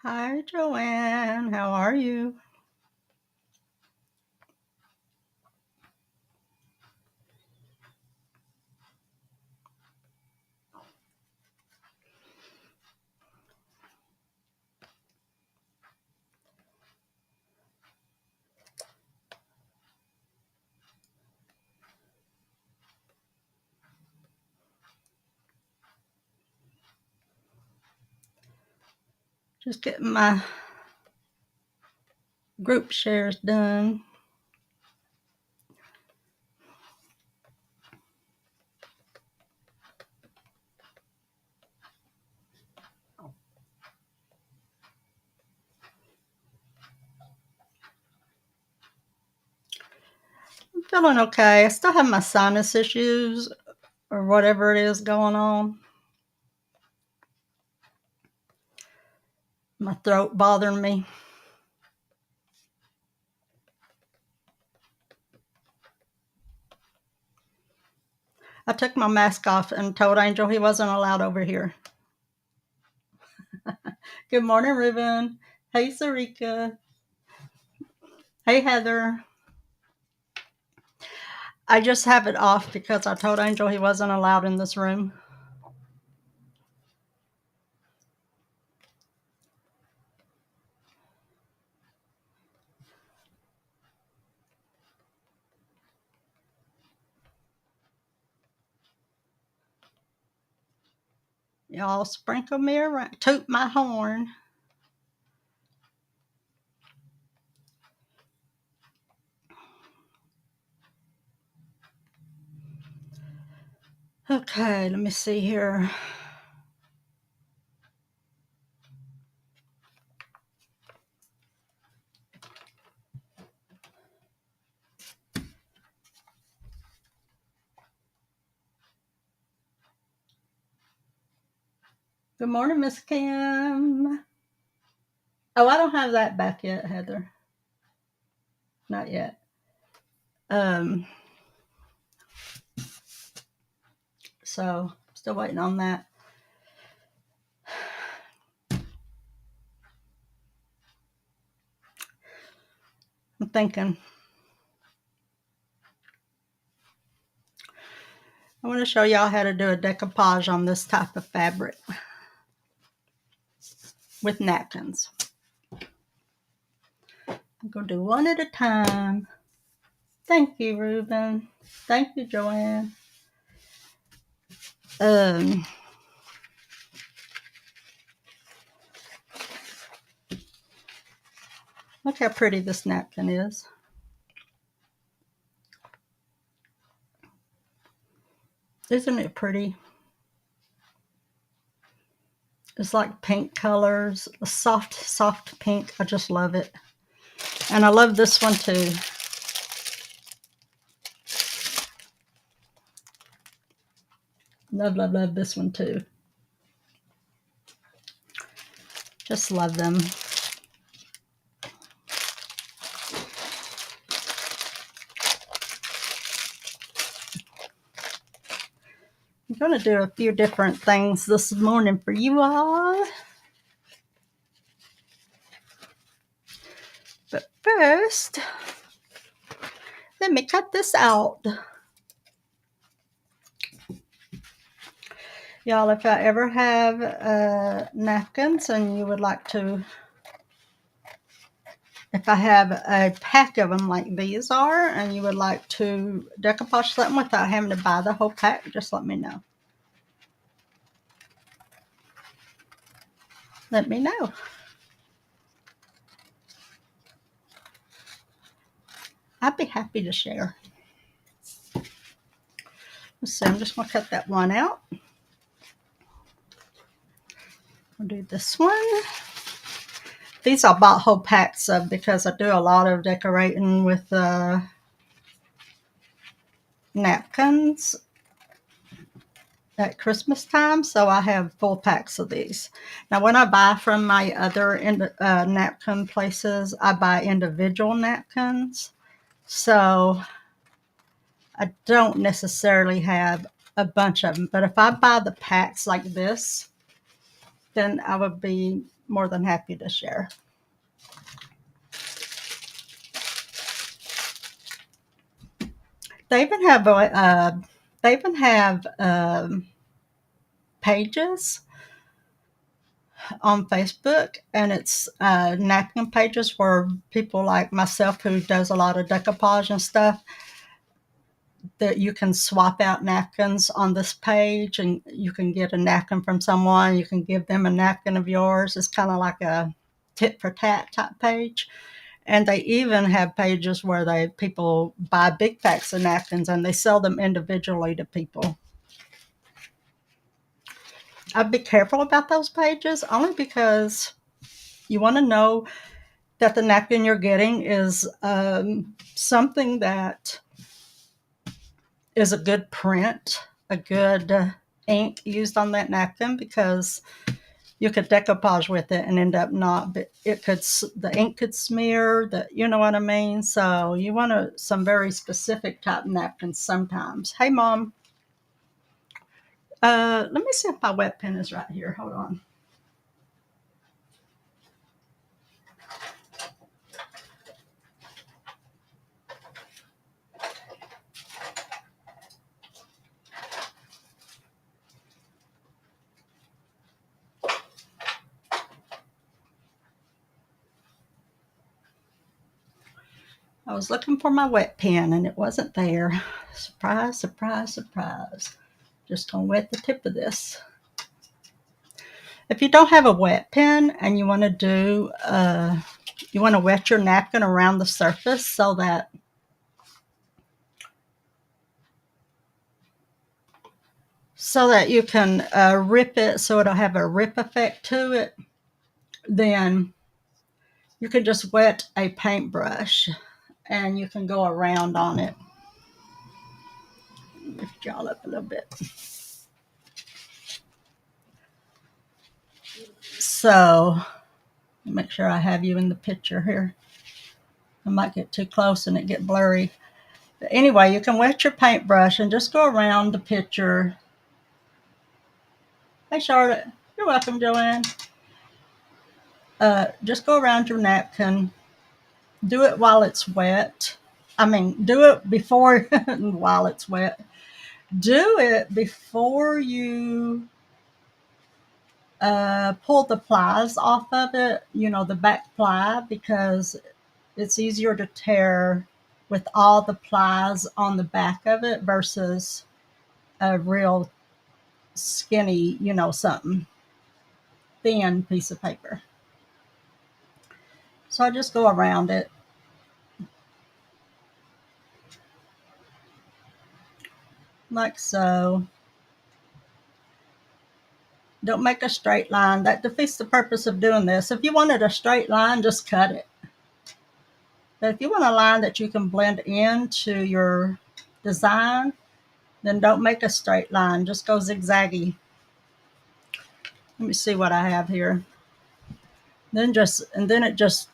Hi, Joanne. How are you? Just getting my group shares done. I'm feeling okay. I still have my sinus issues or whatever it is going on. My throat bothering me. I took my mask off and told Angel he wasn't allowed over here. Good morning, Ruben. Hey, Sarika. Hey, Heather. I just have it off because I told Angel he wasn't allowed in this room. Y'all sprinkle me around. Toot my horn. Okay, let me see here. Good morning, Miss Kim. Oh, I don't have that back yet, Heather. Not yet. So still waiting on that. I'm thinking. I want to show y'all how to do a decoupage on this type of fabric with napkins. I'm going to do one at a time. Thank you, Ruben. Thank you, Joanne. Look how pretty this napkin is. Isn't it pretty? It's like pink colors, a soft, soft pink. I just love it. And I love this one too. Love, love, love this one too. Just love them. I'm going to do a few different things this morning for you all. But first, let me cut this out. Y'all, if I ever have napkins and you would like to, if I have a pack of them like these are, and you would like to decoupage something without having to buy the whole pack, just let me know. Let me know. I'd be happy to share. Let's see, I'm just going to cut that one out. I'll do this one. These I bought whole packs of because I do a lot of decorating with napkins at Christmas time, so I have full packs of these. Now, when I buy from my other napkin places, I buy individual napkins, so I don't necessarily have a bunch of them. But if I buy the packs like this, then I would be more than happy to share. They even have pages on Facebook, and it's napkin pages for people like myself who does a lot of decoupage and stuff. That you can swap out napkins on this page, and you can get a napkin from someone. You can give them a napkin of yours. It's kind of like a tit for tat type page. And they even have pages where people buy big packs of napkins and they sell them individually to people. I'd be careful about those pages only because you want to know that the napkin you're getting is something that is a good print, a good ink used on that napkin, because you could decoupage with it and end up not, but the ink could smear, you know what I mean? So you want some very specific type napkins sometimes. Hey, Mom. Let me see if my wet pen is right here. Hold on. I was looking for my wet pen and it wasn't there. Surprise, surprise, surprise. Just gonna wet the tip of this. If you don't have a wet pen and you want to wet your napkin around the surface so that you can rip it, so it'll have a rip effect to it, then you can just wet a paintbrush and you can go around on it. Lift y'all up a little bit. So make sure I have you in the picture here. I might get too close and it get blurry. But anyway, you can wet your paintbrush and just go around the picture. Hey, Charlotte. You're welcome, Joanne. Just go around your napkin. Do it while it's wet. Do it before while it's wet. Do it before you pull the plies off of it, the back ply, because it's easier to tear with all the plies on the back of it versus a real skinny, something thin piece of paper. So I just go around it. Like so. Don't make a straight line. That defeats the purpose of doing this. If you wanted a straight line, just cut it. But if you want a line that you can blend into your design, then don't make a straight line. Just go zigzaggy. Let me see what I have here. Then it just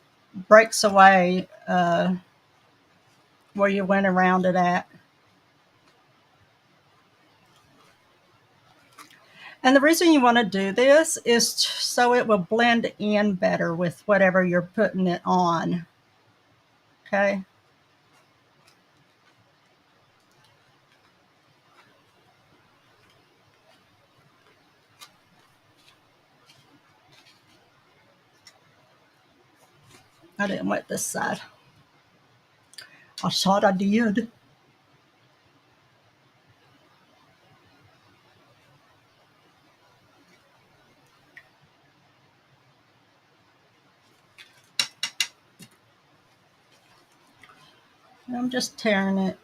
breaks away where you went around it at. And the reason you want to do this is so it will blend in better with whatever you're putting it on. Okay. I didn't wet this side. I thought I did. I'm just tearing it.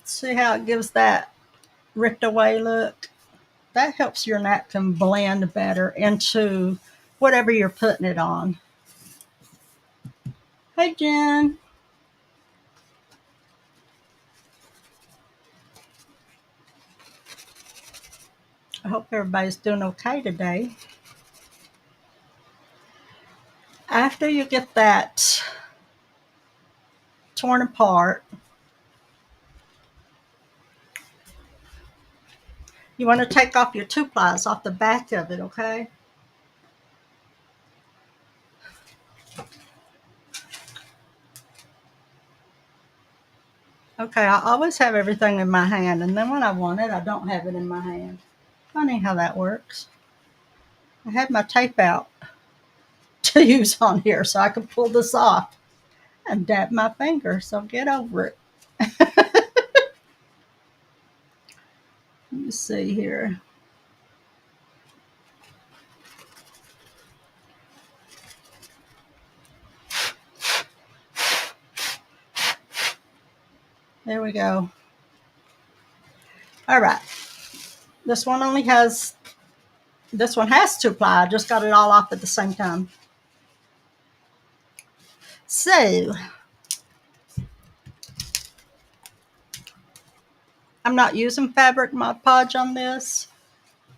See how it gives that ripped away look? That helps your napkin blend better into whatever you're putting it on. Hey, Jen. I hope everybody's doing okay today. After you get that torn apart, You want to take off your 2-plies off the back of it, okay? Okay, I always have everything in my hand, and then when I want it, I don't have it in my hand. Funny how that works. I had my tape out to use on here so I could pull this off and dab my finger, so get over it. Let me see here. There we go. All right. This one has 2-ply. I just got it all off at the same time. So, I'm not using fabric Mod Podge on this.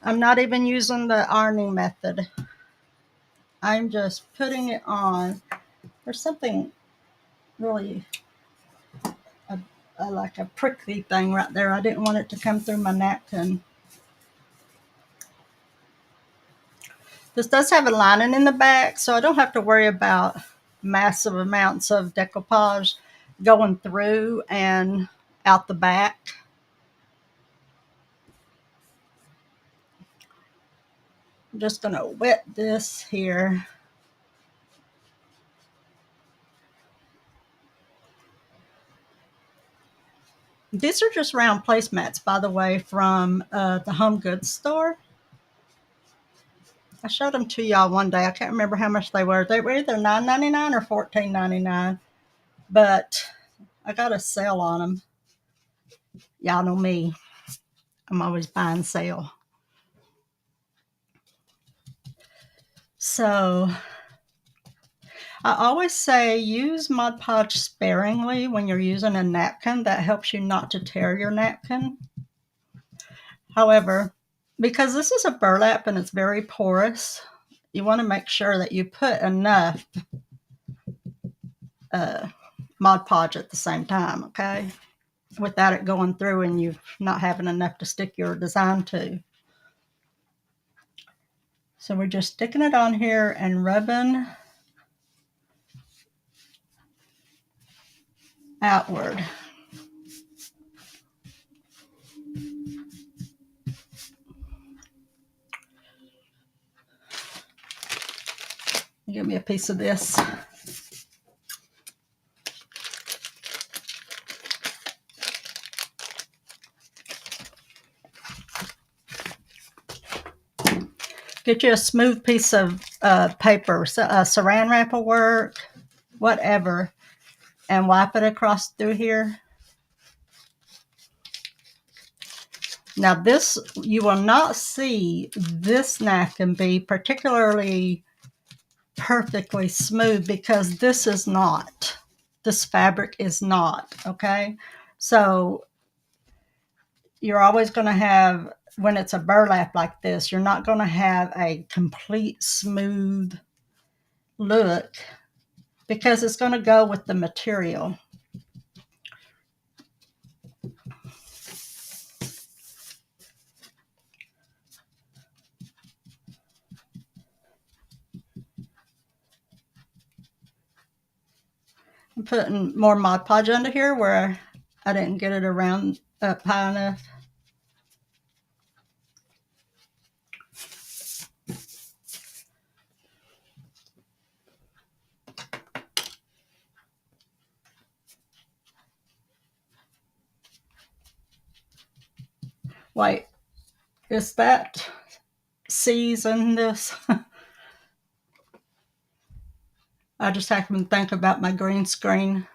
I'm not even using the ironing method. I'm just putting it on. There's something really like a prickly thing right there. I didn't want it to come through my napkin. This does have a lining in the back, so I don't have to worry about massive amounts of decoupage going through and out the back. I'm just going to wet this here. These are just round placemats, by the way, from the home goods store. I showed them to y'all one day. I can't remember how much they were. They were either $9.99 or $14.99, but I got a sale on them. Y'all know me. I'm always buying sale. So I always say use Mod Podge sparingly when you're using a napkin. That helps you not to tear your napkin. However, because this is a burlap and it's very porous, you want to make sure that you put enough Mod Podge at the same time, okay? Without it going through and you not having enough to stick your design to. So we're just sticking it on here and rubbing outward. Give me a piece of this. Get you a smooth piece of paper, saran wrap will work, whatever, and wipe it across through here. Now this, you will not see this napkin be particularly perfectly smooth because this is not. This fabric is not, okay? So you're always going to have, when it's a burlap like this, you're not going to have a complete smooth look because it's going to go with the material. I'm putting more Mod Podge under here where I didn't get it around up high enough. Wait, is that C's in this? I just happened to think about my green screen.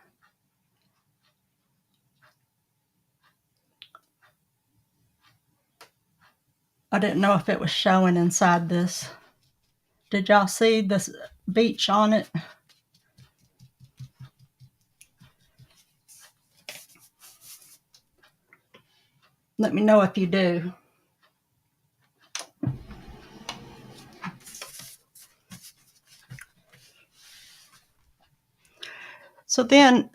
I didn't know if it was showing inside this. Did y'all see this beach on it? Let me know if you do. So then,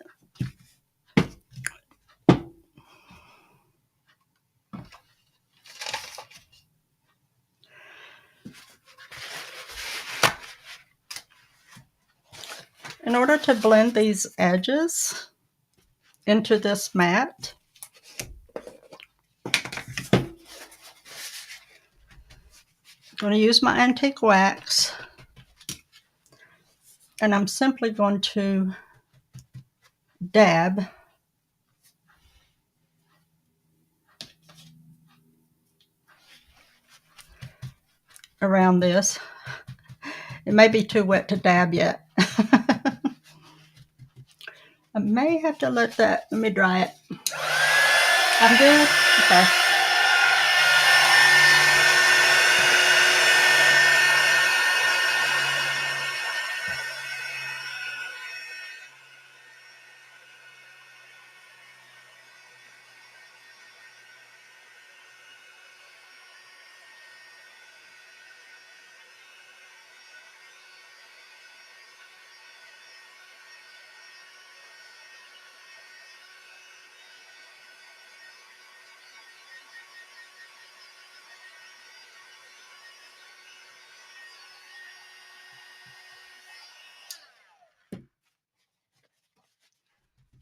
In order to blend these edges into this mat, I'm going to use my antique wax, and I'm simply going to dab around this. It may be too wet to dab yet. I may have to let me dry it. I'm good? Okay.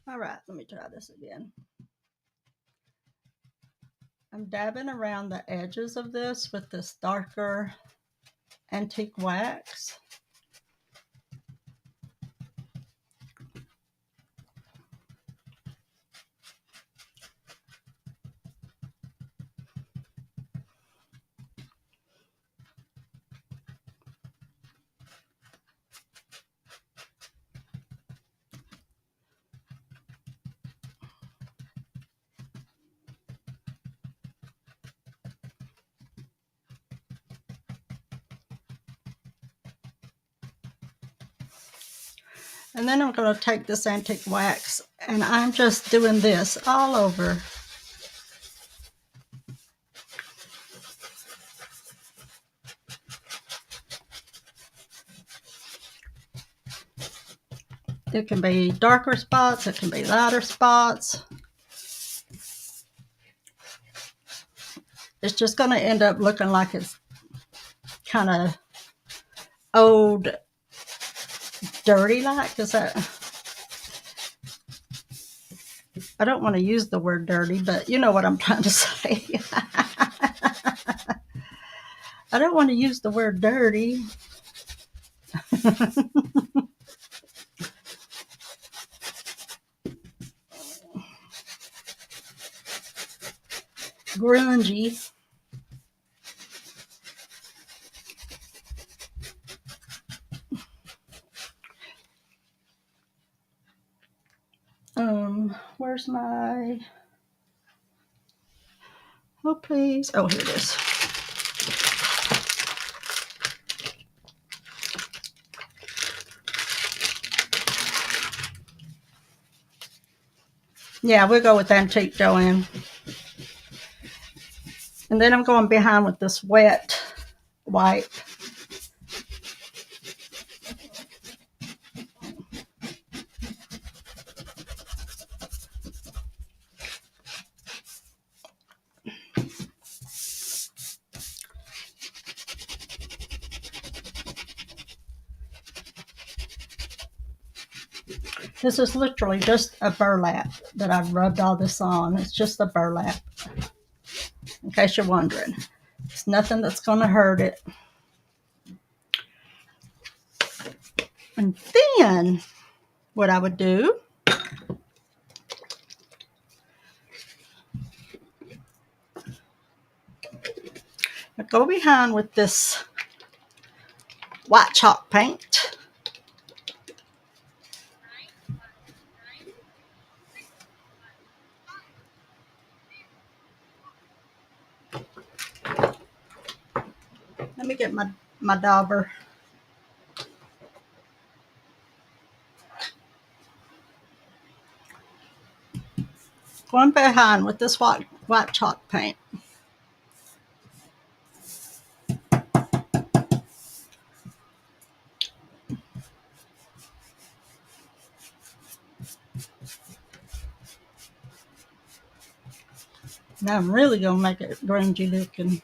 All right, let me try this again. I'm dabbing around the edges of this with this darker antique wax. And then I'm going to take this antique wax and I'm just doing this all over. It can be darker spots, it can be lighter spots. It's just going to end up looking like it's kind of old, dirty like. Is that? I don't want to use the word dirty, but you know what I'm trying to say. I don't want to use the word dirty. Grungy. Where's my, oh please, oh here it is. Yeah, we'll go with antique Joanne. And then I'm going behind with this wet wipe. This is literally just a burlap that I've rubbed all this on. It's just a burlap, in case you're wondering. It's nothing that's going to hurt it. And then what I would do, I'd go behind with this white chalk paint. Let me get my dauber. Going behind with this white chalk paint. Now I'm really going to make it grungy looking.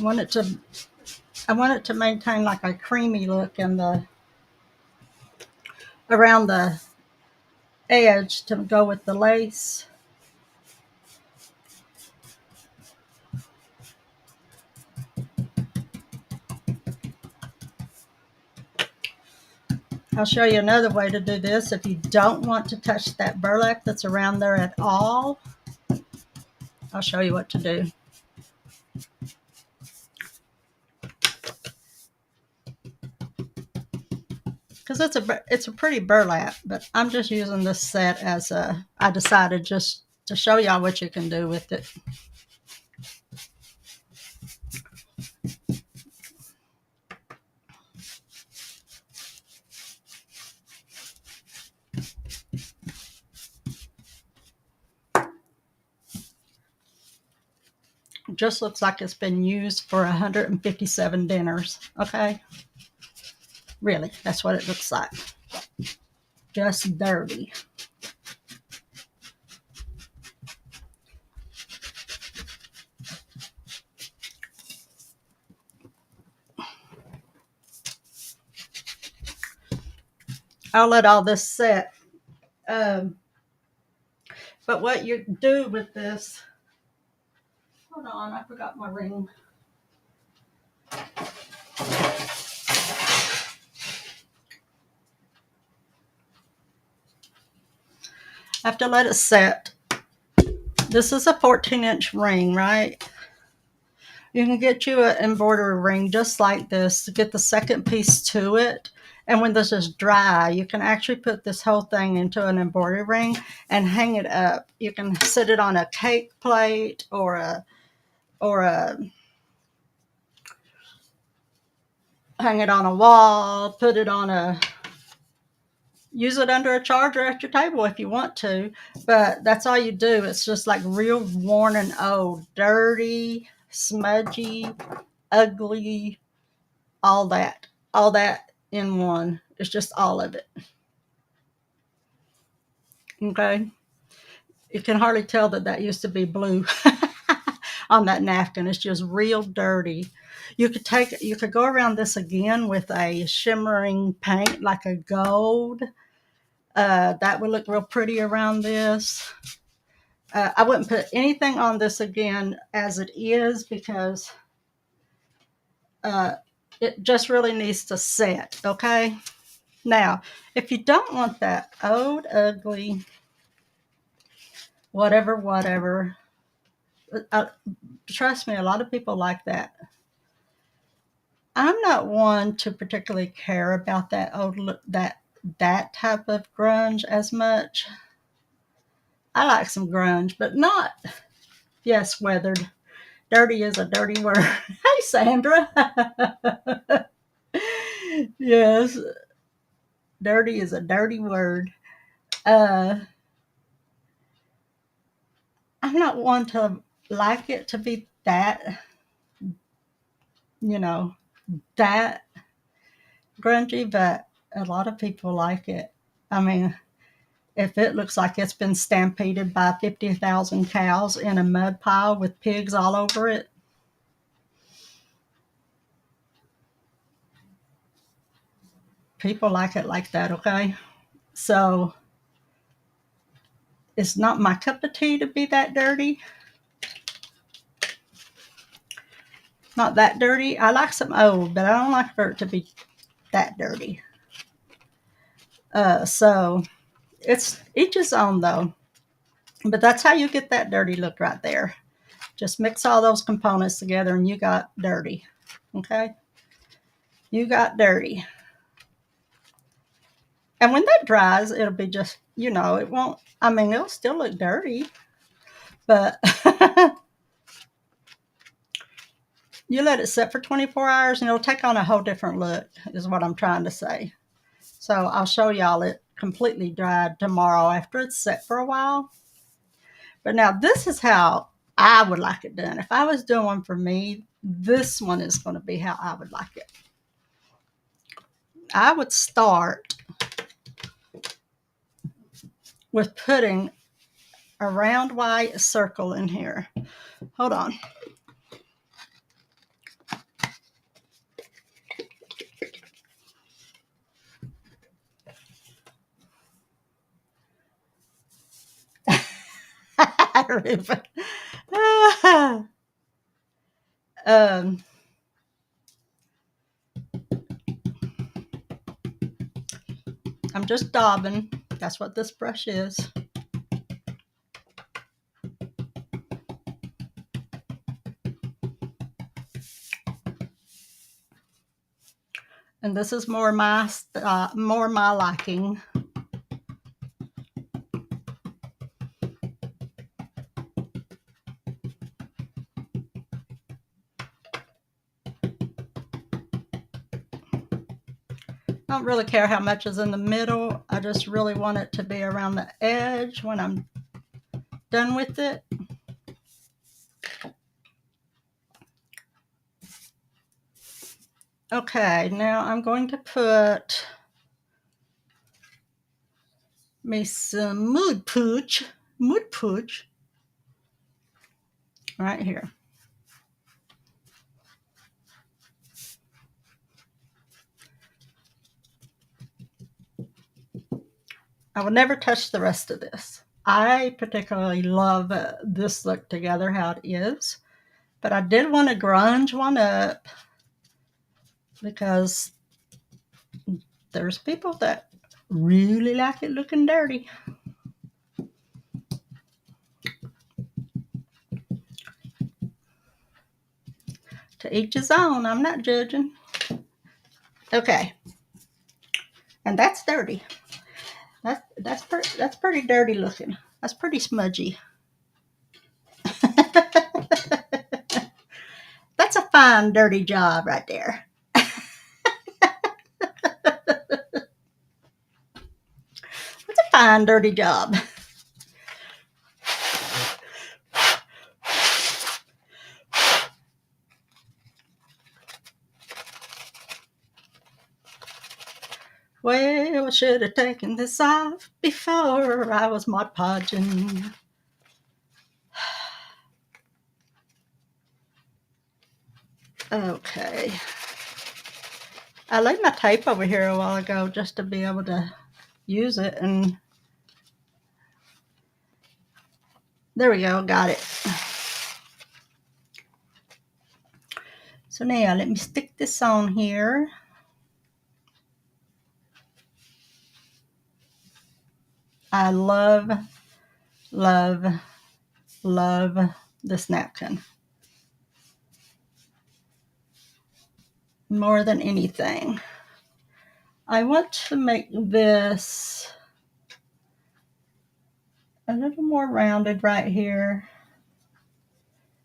want it to I want it to maintain like a creamy look in the around the edge to go with the lace. I'll show you another way to do this. If you don't want to touch that burlap that's around there at all, I'll show you what to do. Because it's a pretty burlap, but I'm just using this set as I decided just to show y'all what you can do with it. It just looks like it's been used for 157 dinners. Okay, really, that's what it looks like. Just dirty. I'll let all this set. But what you do with this, hold on, I forgot my ring. I have to let it set. This is a 14-inch ring, right? You can get you an embroidery ring just like this to get the second piece to it. And when this is dry, you can actually put this whole thing into an embroidery ring and hang it up. You can sit it on a cake plate or hang it on a wall, put it on use it under a charger at your table if you want to, but that's all you do. It's just like real worn and old, dirty, smudgy, ugly, all that in one. It's just all of it. Okay. You can hardly tell that used to be blue on that napkin. It's just real dirty. You could go around this again with a shimmering paint like a gold. That would look real pretty around this. I wouldn't put anything on this again as it is because it just really needs to set, okay? Now, if you don't want that old, ugly, whatever, trust me, a lot of people like that. I'm not one to particularly care about that that type of grunge as much. I like some grunge, but not, yes, weathered. Dirty is a dirty word. Hey, Sandra. Yes, dirty is a dirty word. I'm not one to like it to be that, you know, that grungy, but a lot of people like it. I mean, if it looks like it's been stampeded by 50,000 cows in a mud pile with pigs all over it, people like it like that, okay? So it's not my cup of tea to be that dirty. Not that dirty. I like some old, but I don't like for it to be that dirty. So it's each his own though. But that's how you get that dirty look right there. Just mix all those components together and you got dirty. Okay? You got dirty. And when that dries, it'll be just, it won't, it'll still look dirty, but you let it sit for 24 hours and it'll take on a whole different look, is what I'm trying to say. So I'll show y'all it completely dried tomorrow after it's set for a while. But now this is how I would like it done. If I was doing one for me, this one is going to be how I would like it. I would start with putting a round white circle in here. Hold on. Ruben. um, I'm just daubing. That's what this brush is. And this is more my liking. I don't really care how much is in the middle. I just really want it to be around the edge when I'm done with it. Okay, now I'm going to put me some mood pooch right here. I will never touch the rest of this. I particularly love this look together, how it is. But I did want to grunge one up because there's people that really like it looking dirty. To each his own. I'm not judging. Okay. And that's dirty. That's pretty dirty looking. That's pretty smudgy. That's a fine dirty job right there. That's a fine dirty job. Well, I should have taken this off before I was Mod Podging. Okay. I laid my tape over here a while ago just to be able to use it, and there we go, got it. So now let me stick this on here. I love, love, love this napkin. More than anything. I want to make this a little more rounded right here.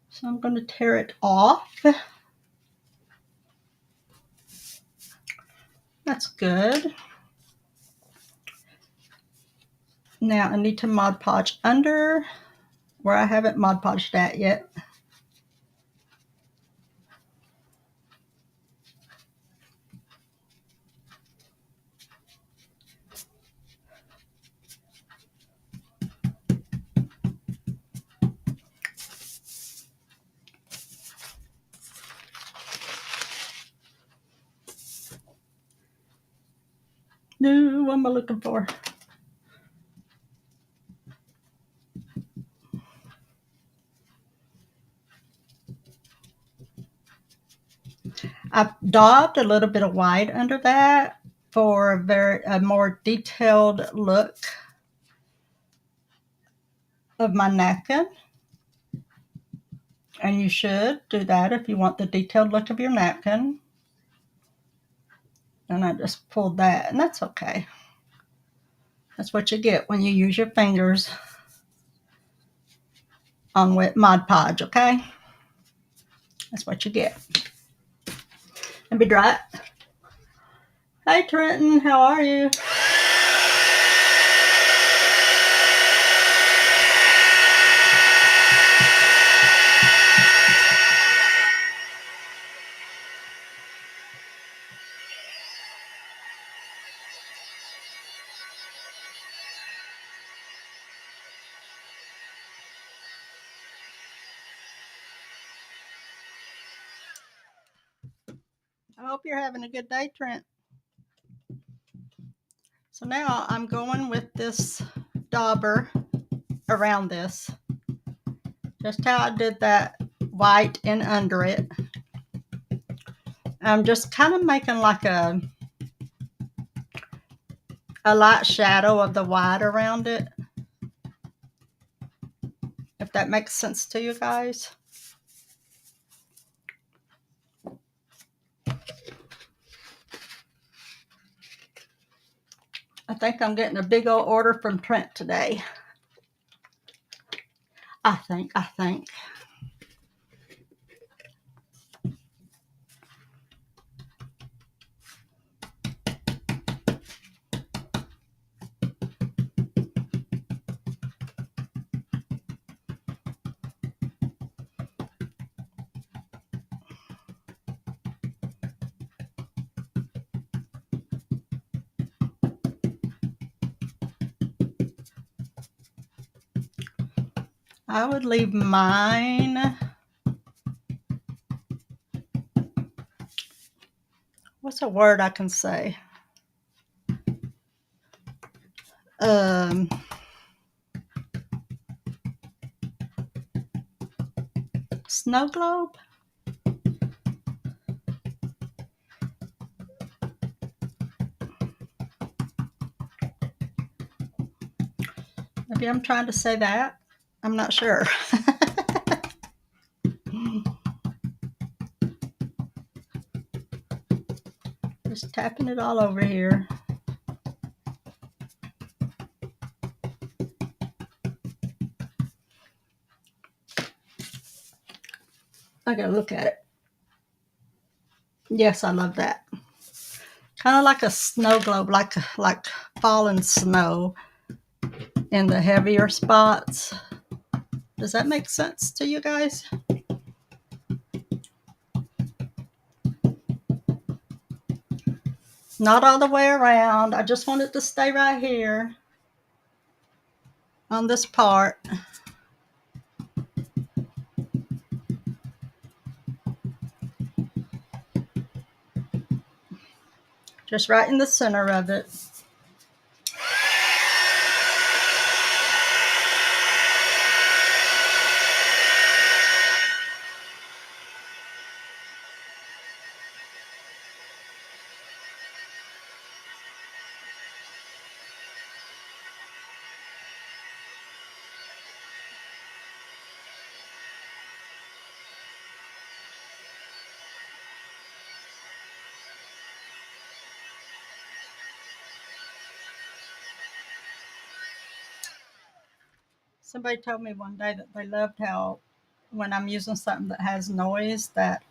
So I'm going to tear it off. That's good. Now I need to Mod Podge under where I haven't Mod Podged at yet. No, what am I looking for? I've daubed a little bit of white under that for a more detailed look of my napkin. And you should do that if you want the detailed look of your napkin. And I just pulled that, and that's okay. That's what you get when you use your fingers on wet Mod Podge, okay? That's what you get. And be dry. Hey Trenton, how are you? I hope you're having a good day, Trent. So now I'm going with this dauber around this. Just how I did that white and under it. I'm just kind of making like a light shadow of the white around it, if that makes sense to you guys. I think I'm getting a big old order from Trent today. I think. I would leave mine. What's a word I can say? Um, Snow globe? Maybe I'm trying to say that. I'm not sure. Just tapping it all over here. I gotta look at it. Yes, I love that. Kind of like a snow globe, like fallen snow in the heavier spots. Does that make sense to you guys? Not all the way around. I just want it to stay right here on this part. Just right in the center of it. Somebody told me one day that they loved how when I'm using something that has noise that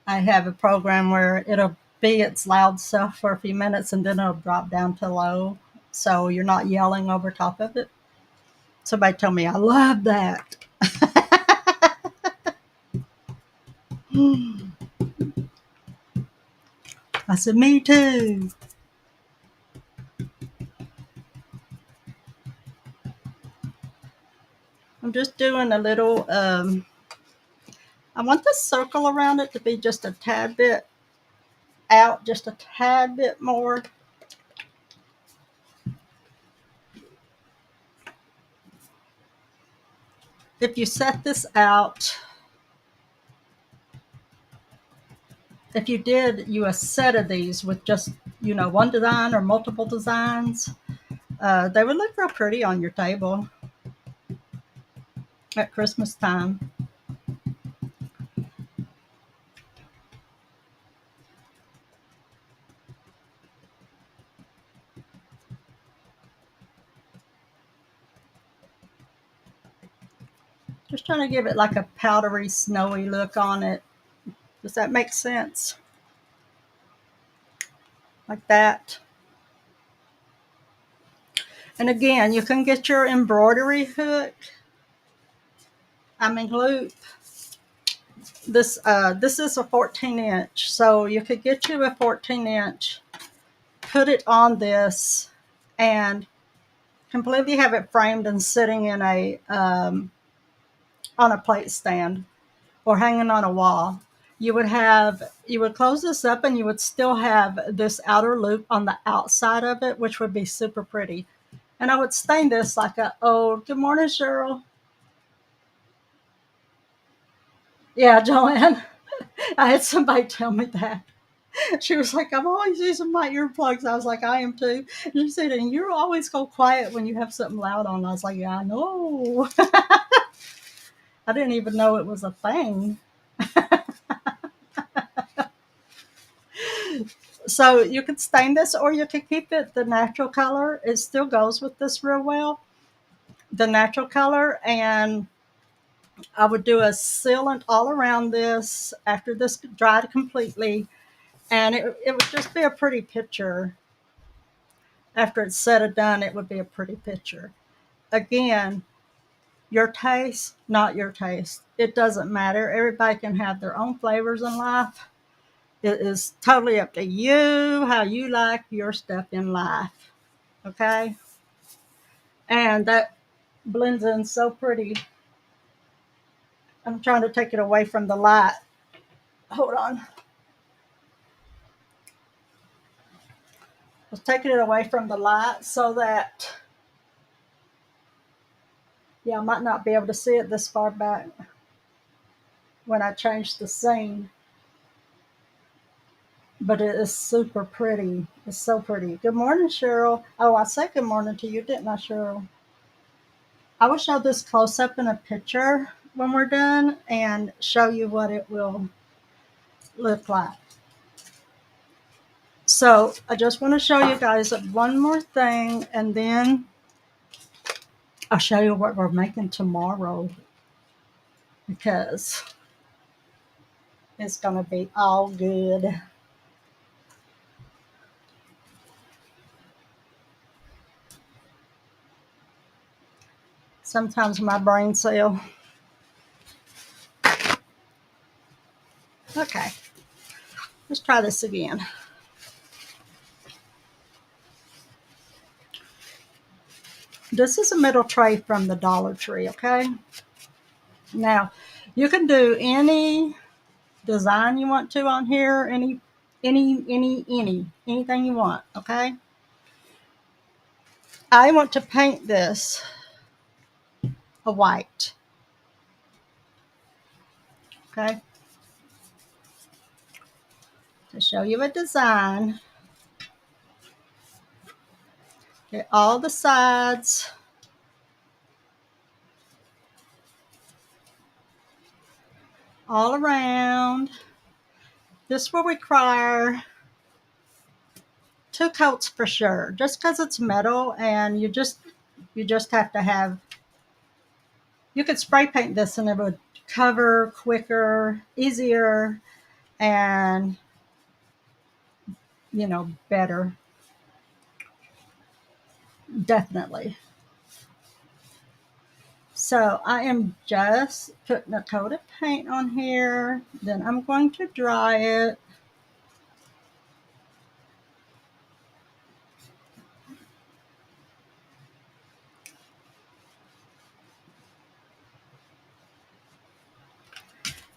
I have a program where it'll be its loud self for a few minutes and then it'll drop down to low. So you're not yelling over top of it. Somebody told me I love that. I said, me too. I'm just doing a little, I want the circle around it to be just a tad bit out, just a tad bit more. If you set this out, if you did you a set of these with just, one design or multiple designs, they would look real pretty on your table at Christmas time. Just trying to give it like a powdery, snowy look on it. Does that make sense? Like that. And again, you can get your embroidery hook. Loop. This is a 14-inch, so you could get you a 14-inch, put it on this, and completely have it framed and sitting in on a plate stand or hanging on a wall. You would close this up and you would still have this outer loop on the outside of it, which would be super pretty. And I would stain this like good morning, Cheryl. Yeah, Joanne. I had somebody tell me that. She was like, I'm always using my earplugs. I was like, I am too. And she said, and you always go quiet when you have something loud on. I was like, yeah, I know. I didn't even know it was a thing. So you could stain this or you could keep it the natural color. It still goes with this real well. The natural color. And I would do a sealant all around this after this dried completely. And it would just be a pretty picture. After it's said and done, it would be a pretty picture. Again, your taste, not your taste. It doesn't matter. Everybody can have their own flavors in life. It is totally up to you how you like your stuff in life. Okay? And that blends in so pretty. I'm trying to take it away from the light. Hold on. I was taking it away from the light so that, yeah, I might not be able to see it this far back when I change the scene. But it is super pretty. It's so pretty. Good morning, Cheryl. Oh, I said good morning to you, didn't I, Cheryl? I will show this close up in a picture when we're done and show you what it will look like. So I just want to show you guys one more thing and then I'll show you what we're making tomorrow because it's going to be all good. Sometimes my brain cell. Okay, let's try this again. This is a metal tray from the Dollar Tree, okay? Now, you can do any design you want to on here, anything you want, okay? I want to paint this a white, okay? To show you a design, get all the sides, all around. This will require 2 coats for sure, just because it's metal and you just have to have, you could spray paint this and it would cover quicker, easier, and better. Definitely. So I am just putting a coat of paint on here. Then I'm going to dry it.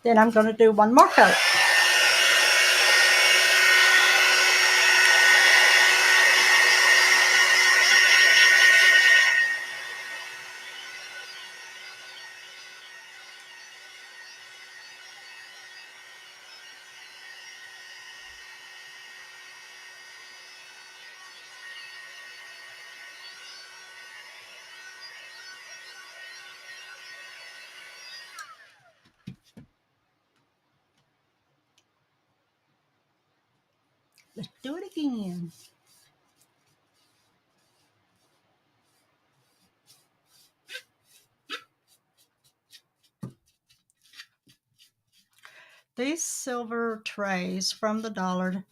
Then I'm going to do one more coat. Let's do it again. These silver trays from the Dollar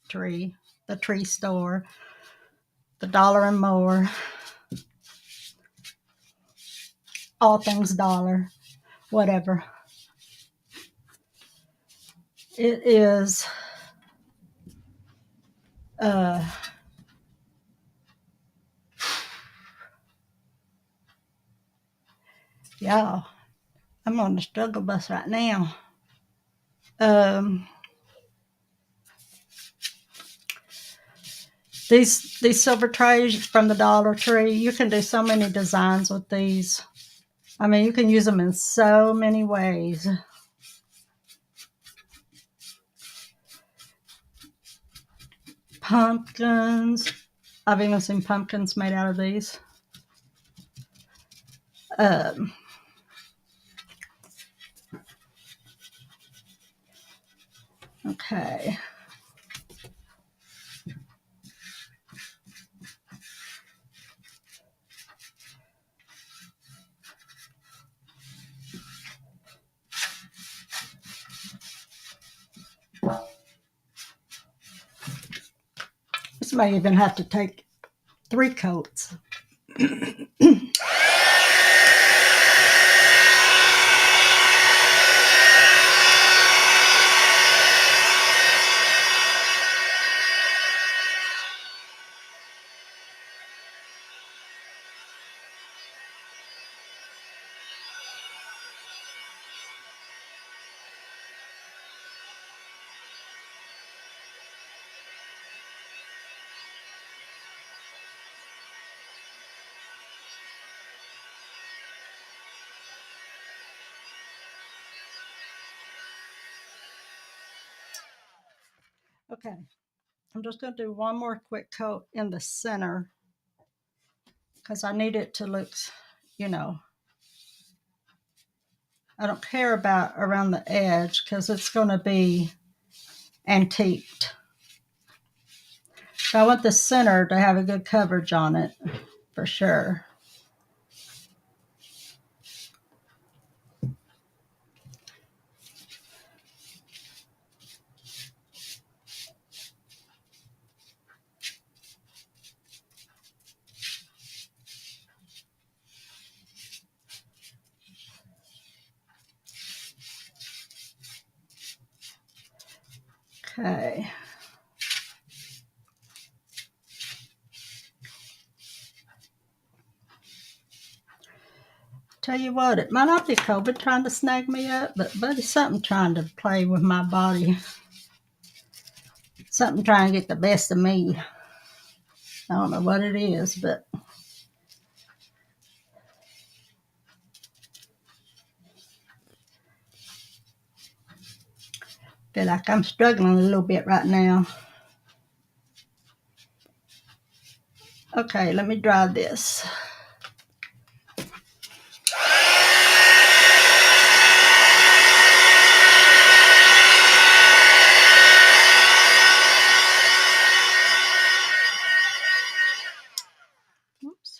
Tree, the tree store, the Dollar and More, all things dollar, whatever. It is y'all, I'm on the struggle bus right now. Um, these silver trays from the Dollar Tree, you can do so many designs with these. I mean, you can use them in so many ways. pumpkins. I've even seen pumpkins made out of these. Um, okay. This may even have to take 3 coats. Okay, I'm just going to do one more quick coat in the center because I need it to look, you know, I don't care about around the edge because it's going to be antiqued. So I want the center to have a good coverage on it for sure. Okay. Tell you what, it might not be COVID trying to snag me up, but it's something trying to play with my body. Something trying to get the best of me. I don't know what it is, but I feel like I'm struggling a little bit right now. Okay, let me dry this. Oops.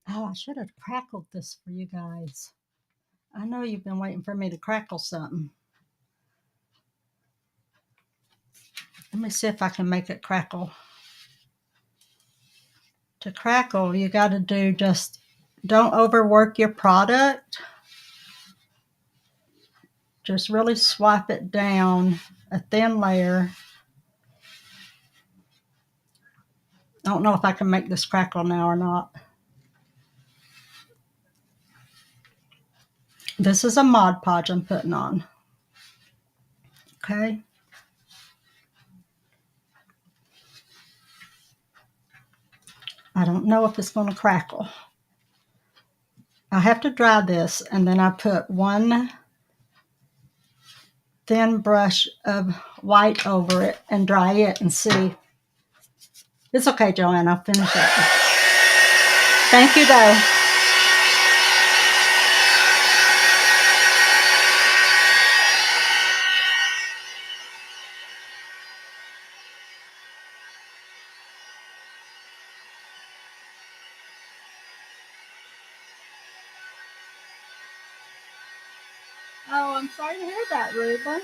Oh, I should have crackled this for you guys. I know you've been waiting for me to crackle something. Let me see if I can make it crackle. To crackle, you got to do just don't overwork your product. Just really swipe it down a thin layer. I don't know if I can make this crackle now or not. This is a Mod Podge I'm putting on. Okay. I don't know if it's going to crackle. I have to dry this, and then I put one thin brush of white over it and dry it and see. It's okay, Joanne. I'll finish it. Thank you, though. Oh, I'm sorry to hear that, Reuben.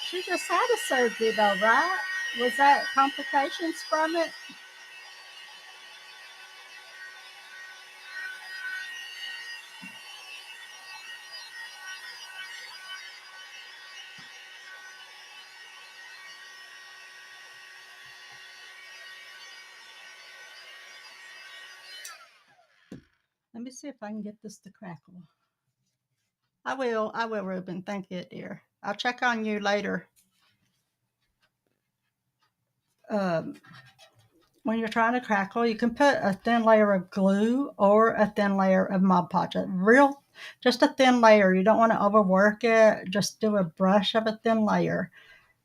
She just had a surgery, though, right? Was that complications from it? Let me see if I can get this to crackle. I will, Ruben. Thank you, dear. I'll check on you later. Um, when you're trying to crackle, you can put a thin layer of glue or a thin layer of Mod Podge. Just a thin layer. You don't want to overwork it. Just do a brush of a thin layer.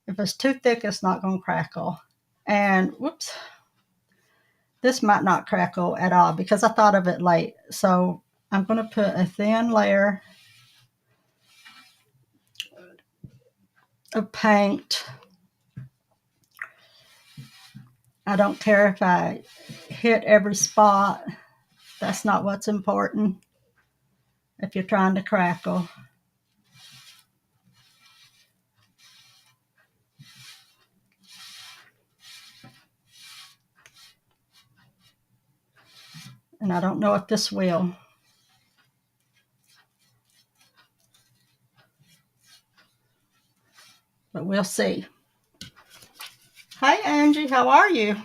If it's too thick, it's not going to crackle. And whoops, this might not crackle at all because I thought of it late. So I'm going to put a thin layer of paint. I don't care if I hit every spot. That's not what's important if you're trying to crackle. And I don't know if this will. But we'll see. Hi, Angie. How are you?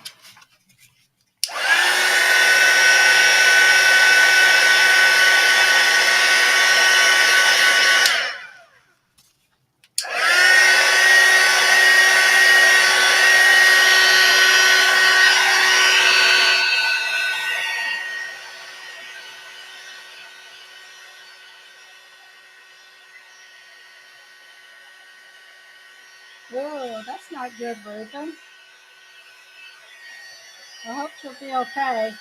Oh, that's not good, Ruben. I hope she'll be okay.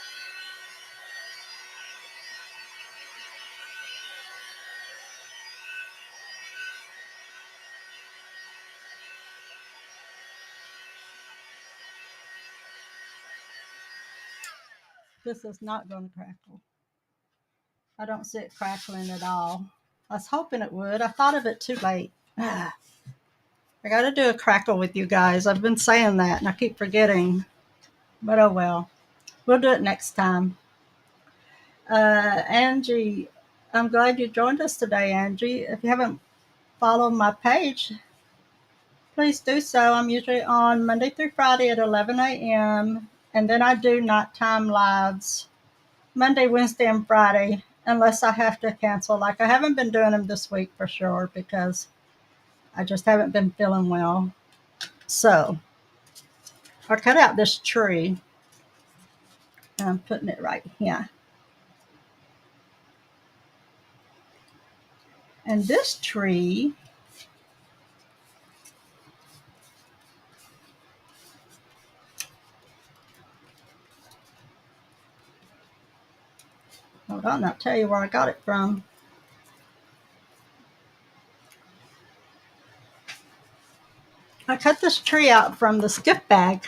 This is not going to crackle. I don't see it crackling at all. I was hoping it would. I thought of it too late. I got to do a crackle with you guys. I've been saying that and I keep forgetting. But oh well. We'll do it next time. Angie, I'm glad you joined us today, Angie. If you haven't followed my page, please do so. I'm usually on Monday through Friday at 11 a.m. And then I do nighttime lives Monday, Wednesday, and Friday, unless I have to cancel. Like I haven't been doing them this week for sure because I just haven't been feeling well. So I cut out this tree and I'm putting it right here. And this tree, hold on, I'll tell you where I got it from. I cut this tree out from this gift bag.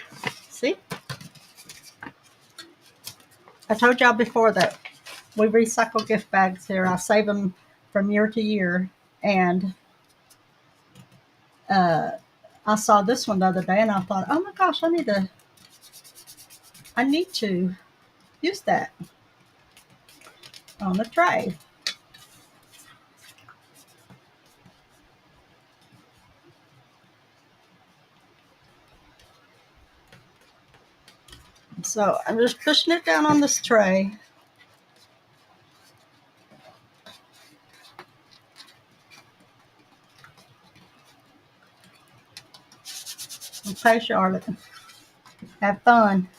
See? I told y'all before that we recycle gift bags here. I save them from year to year. And I saw this one the other day and I thought, oh my gosh, I need to use that on a tray. So I'm just pushing it down on this tray. Okay, Charlotte. Have fun.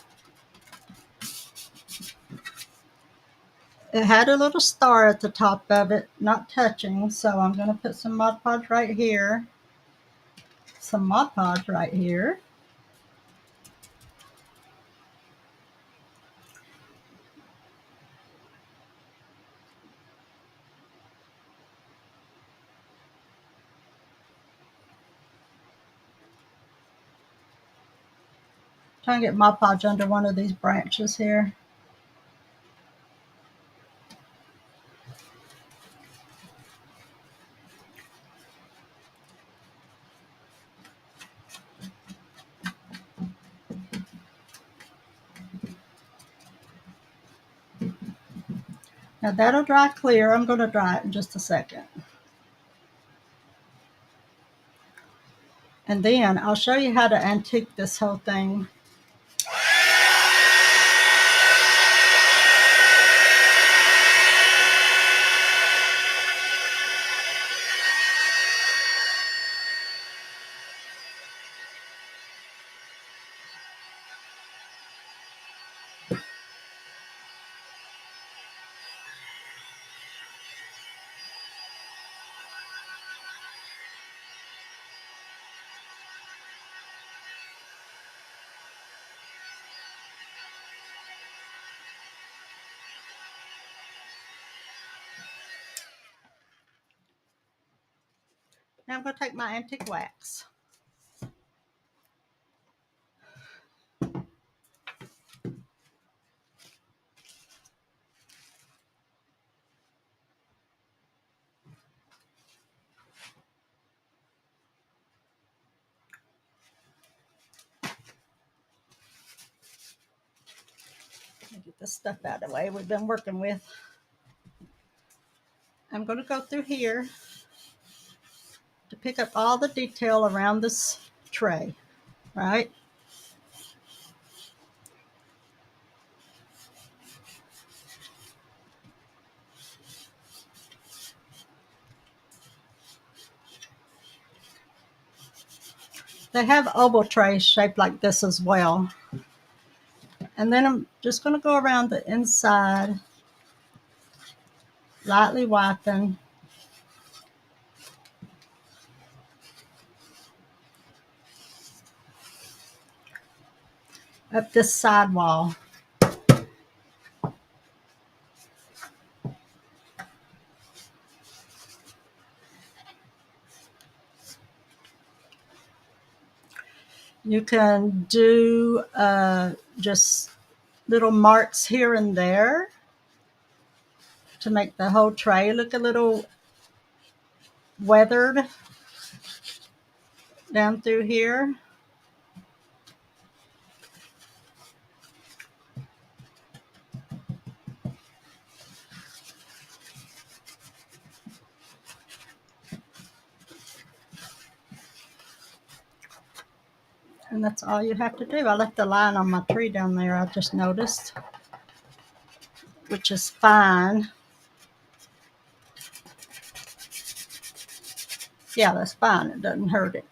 It had a little star at the top of it, not touching, so I'm going to put some Mod Podge right here. Some Mod Podge right here. Trying to get Mod Podge under one of these branches here. Now that'll dry clear. I'm going to dry it in just a second. And then I'll show you how to antique this whole thing. Now I'm going to take my antique wax. Get this stuff out of the way we've been working with. I'm going to go through here to pick up all the detail around this tray, right? They have oval trays shaped like this as well. And then I'm just going to go around the inside, lightly wiping. Up this side wall. You can do just little marks here and there to make the whole tray look a little weathered down through here. And that's all you have to do. I left a line on my tree down there, I just noticed, which is fine. Yeah, that's fine. It doesn't hurt it.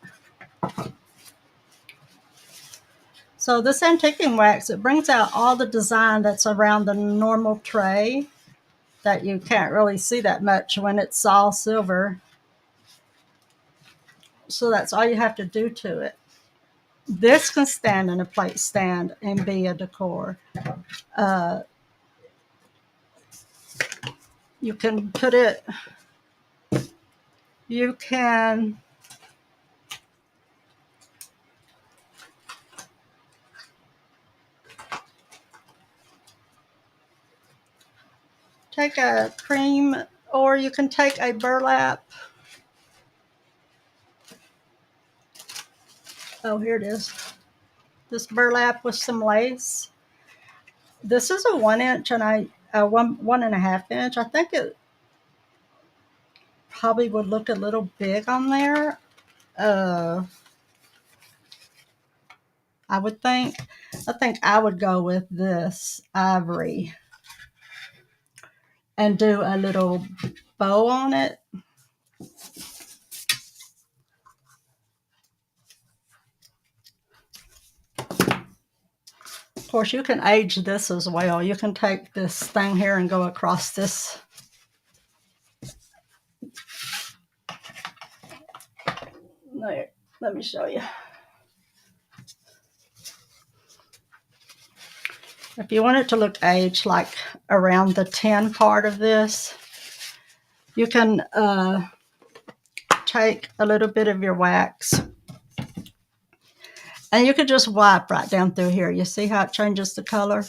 So this antiquing wax, it brings out all the design that's around the normal tray that you can't really see that much when it's all silver. So that's all you have to do to it. This can stand in a plate stand and be a decor. You can put it, you can take a cream, or you can take a burlap. Oh, here it is. This burlap with some lace. This is a 1 inch and one and a half inch. I think it probably would look a little big on there. I would think. I think I would go with this ivory and do a little bow on it. Of course, you can age this as well. You can take this thing here and go across this. There, let me show you. If you want it to look aged, like around the 10 part of this, you can take a little bit of your wax and you can just wipe right down through here. You see how it changes the color?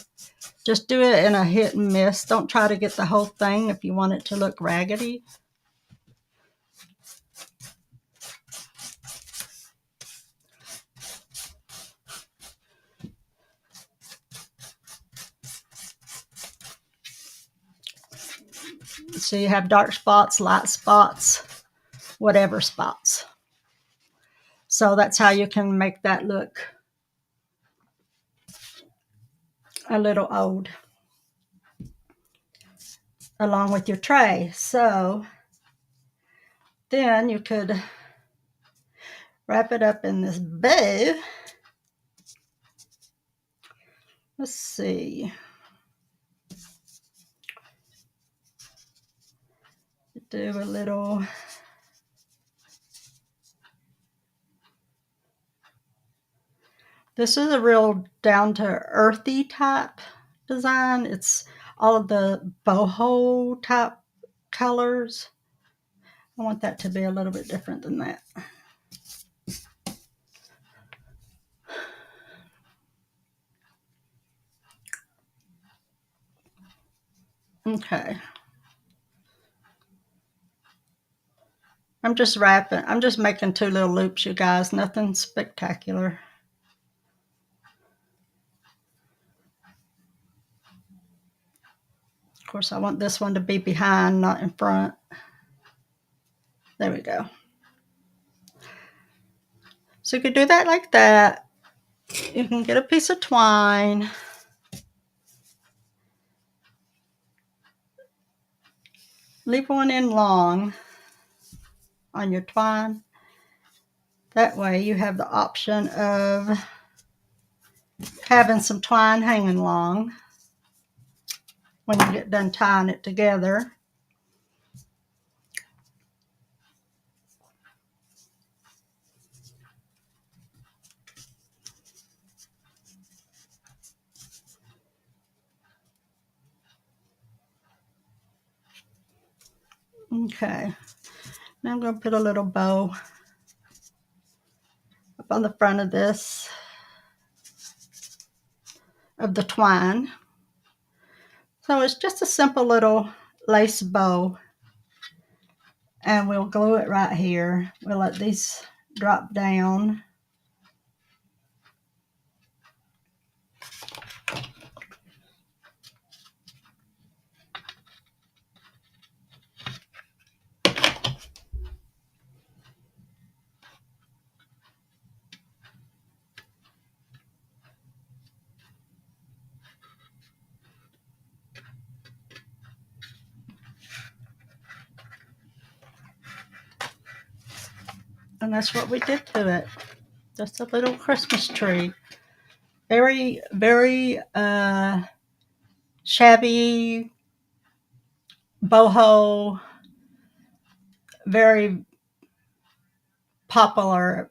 Just do it in a hit and miss. Don't try to get the whole thing if you want it to look raggedy. So you have dark spots, light spots, whatever spots. So that's how you can make that look a little old along with your tray. So then you could wrap it up in this bow. Let's see. Do a little. This is a real down to earthy type design. It's all of the boho type colors. I want that to be a little bit different than that. Okay. I'm just wrapping. I'm just making 2 little loops, you guys. Nothing spectacular. Of course, I want this one to be behind, not in front. There we go. So you could do that like that. You can get a piece of twine. Leave one in long on your twine. That way you have the option of having some twine hanging long when you get done tying it together. Okay, now I'm going to put a little bow up on the front of this, of the twine. So it's just a simple little lace bow, and we'll glue it right here. We'll let these drop down. And that's what we did to it. Just a little Christmas tree. Very, very shabby, boho, very popular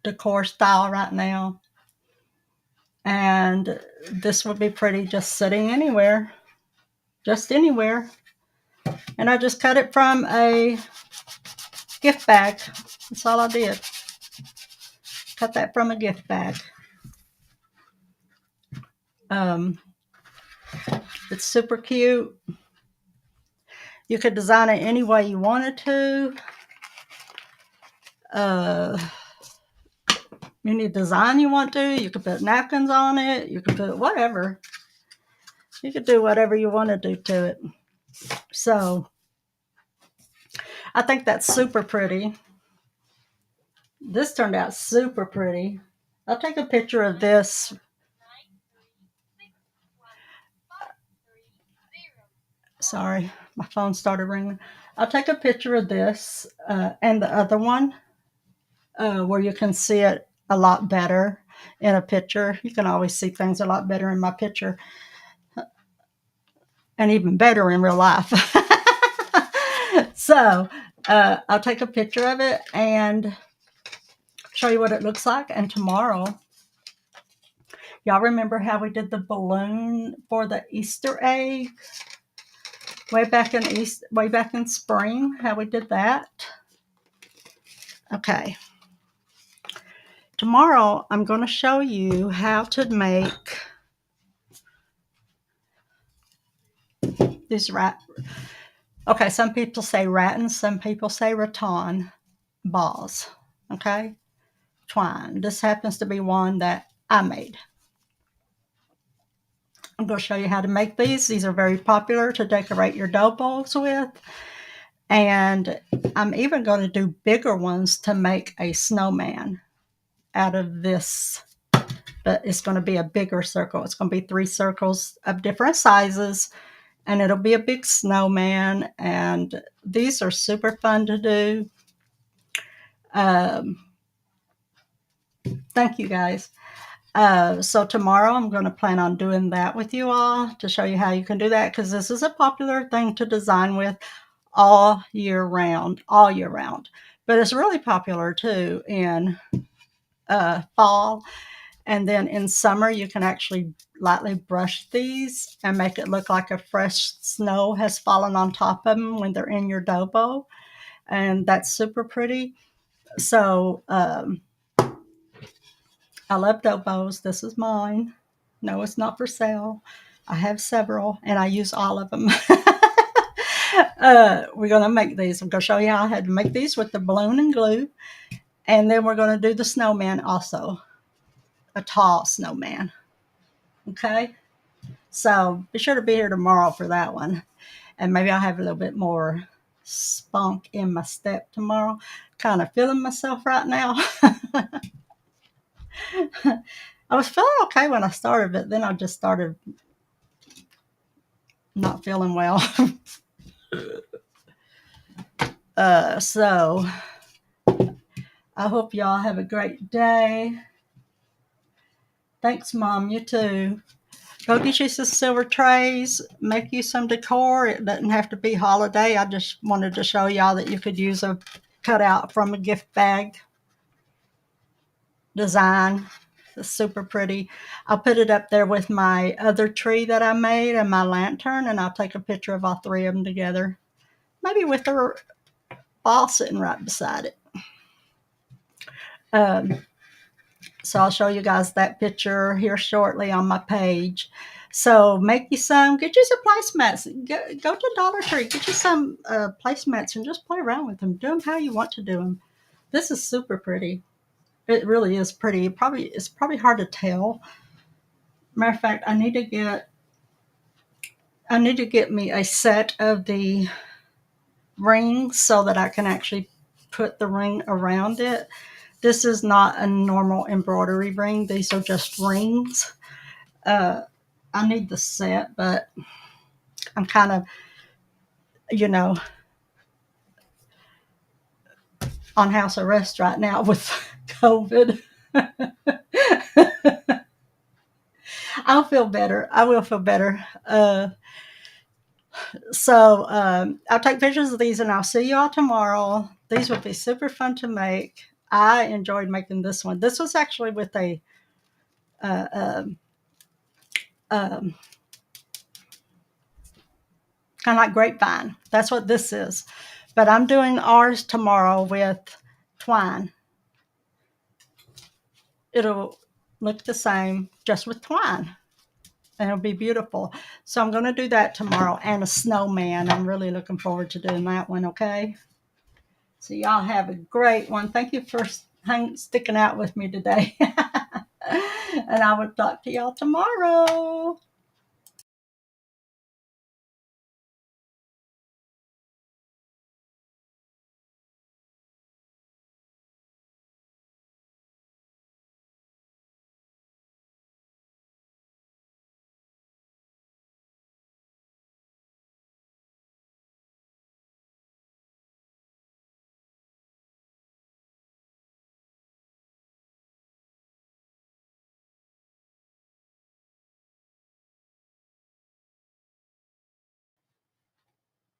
decor style right now. And this would be pretty just sitting anywhere, just anywhere. And I just cut it from a gift bag. That's all I did. Cut that from a gift bag. It's super cute. You could design it any way you wanted to. Any design you want to. You could put napkins on it. You could put whatever. You could do whatever you want to do to it. So I think that's super pretty. This turned out super pretty. I'll take a picture of this. Sorry, my phone started ringing. I'll take a picture of this and the other one where you can see it a lot better in a picture. You can always see things a lot better in my picture and even better in real life. So I'll take a picture of it and show you what it looks like. And tomorrow, y'all remember how we did the balloon for the Easter egg way back in spring? How we did that? Okay. Tomorrow, I'm going to show you how to make these okay, some people say rattan, some people say rattan balls. Okay, twine. This happens to be one that I made. I'm going to show you how to make these. These are very popular to decorate your dough bowls with. And I'm even going to do bigger ones to make a snowman out of this. But it's going to be a bigger circle. It's going to be 3 circles of different sizes. And it'll be a big snowman. And these are super fun to do. Thank you, guys. So tomorrow I'm going to plan on doing that with you all to show you how you can do that, because this is a popular thing to design with all year round. But it's really popular too in fall And then in summer, you can actually lightly brush these and make it look like a fresh snow has fallen on top of them when they're in your dough bowl. And that's super pretty. So I love dough bowls. This is mine. No, it's not for sale. I have several and I use all of them. We're going to make these. I'm going to show you how I had to make these with the balloon and glue. And then we're going to do the snowman also, a tall snowman. Okay. So be sure to be here tomorrow for that one. And maybe I'll have a little bit more spunk in my step tomorrow. Kind of feeling myself right now. I was feeling okay when I started, but then I just started not feeling well. So I hope y'all have a great day. Thanks, Mom. You too. Go get you some silver trays. Make you some decor. It doesn't have to be holiday. I just wanted to show y'all that you could use a cutout from a gift bag design. It's super pretty. I'll put it up there with my other tree that I made and my lantern, and I'll take a picture of all three of them together. Maybe with the ball sitting right beside it. So I'll show you guys that picture here shortly on my page. So make you some, get you some placemats. Go to Dollar Tree, get you some placemats and just play around with them. Do them how you want to do them. This is super pretty. It really is pretty. It's probably hard to tell. Matter of fact, I need to get me a set of the rings so that I can actually put the ring around it. This is not a normal embroidery ring. These are just rings. I need the set, but I'm kind of, on house arrest right now with COVID. I'll feel better. I will feel better. I'll take pictures of these and I'll see y'all tomorrow. These will be super fun to make. I enjoyed making this one. This was actually with a kind of like grapevine. That's what this is. But I'm doing ours tomorrow with twine. It'll look the same just with twine. And it'll be beautiful. So I'm going to do that tomorrow, and a snowman. I'm really looking forward to doing that one, okay? So y'all have a great one. Thank you for sticking out with me today. And I will talk to y'all tomorrow.